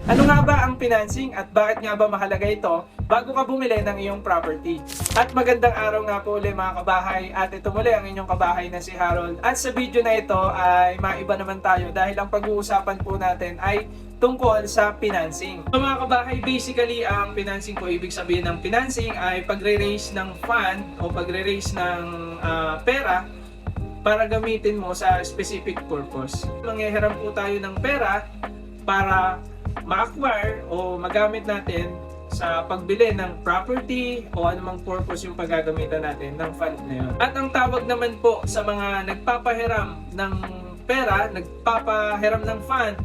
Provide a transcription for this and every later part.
Ano nga ba ang financing at bakit nga ba mahalaga ito bago ka bumili ng iyong property? At magandang araw nga po ulit mga kabahay, at ito muli ang inyong kabahay na si Harold. At sa video na ito ay maiba naman tayo dahil ang pag-uusapan po natin ay tungkol sa financing. So mga kabahay, basically ang financing po, ibig sabihin ng financing ay pagre-raise ng fund o pagre-raise ng pera para gamitin mo sa specific purpose. Manghihiram po tayo ng pera para ma-acquire o magamit natin sa pagbili ng property o anumang purpose yung paggagamitan natin ng fund na yun. At ang tawag naman po sa mga nagpapahiram ng pera, nagpapahiram ng fund,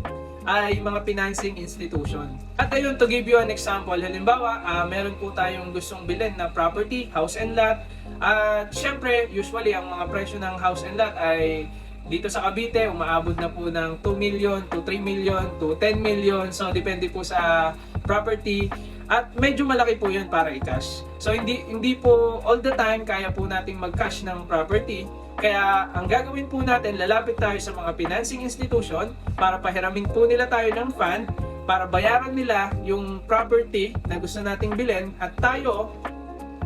ay mga financing institution. At ayun, to give you an example, halimbawa, meron po tayong gustong bilhin na property, house and lot. At syempre, usually ang mga presyo ng house and lot ay dito sa Cavite, umaabot na po ng 2 million to 3 million to 10 million. So, depende po sa property. At medyo malaki po yun para i-cash. So, hindi po all the time kaya po nating mag-cash ng property. Kaya, ang gagawin po natin, lalapit tayo sa mga financing institution para pahiramin po nila tayo ng fund para bayaran nila yung property na gusto nating bilhin. At tayo,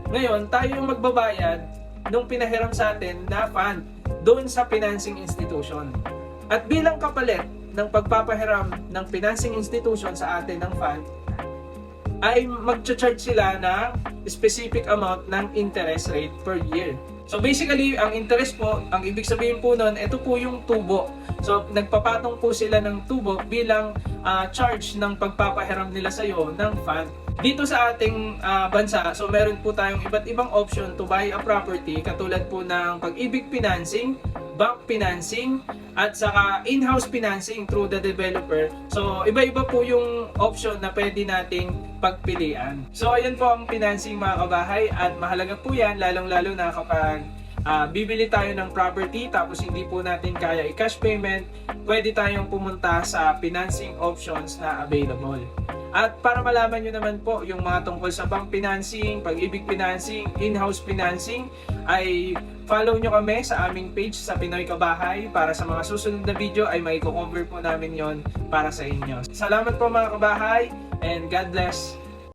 ngayon, tayo yung magbabayad nung pinahiram sa atin na fund doon sa financing institution. At bilang kapalit ng pagpapahiram ng financing institution sa atin ng fund, ay mag-charge sila ng specific amount ng interest rate per year. So basically, ang interest po, ang ibig sabihin po nun, ito po yung tubo. So nagpapatong po sila ng tubo bilang charge ng pagpapahiram nila sa iyo ng fund. Dito sa ating bansa, so meron po tayong iba't ibang option to buy a property, katulad po ng Pag-ibig financing, bank financing, at saka in-house financing through the developer. So iba-iba po yung option na pwede nating pagpilian. So ayan po ang financing mga kabahay, at mahalaga po yan lalong-lalo na kapag bibili tayo ng property tapos hindi po natin kaya i-cash payment, pwede tayong pumunta sa financing options na available. At para malaman nyo naman po yung mga tungkol sa bank financing, Pag-ibig financing, in-house financing, ay follow nyo kami sa aming page sa Pinoy Kabahay. Para sa mga susunod na video ay may cover po namin yon para sa inyo. Salamat po mga kabahay, and God bless!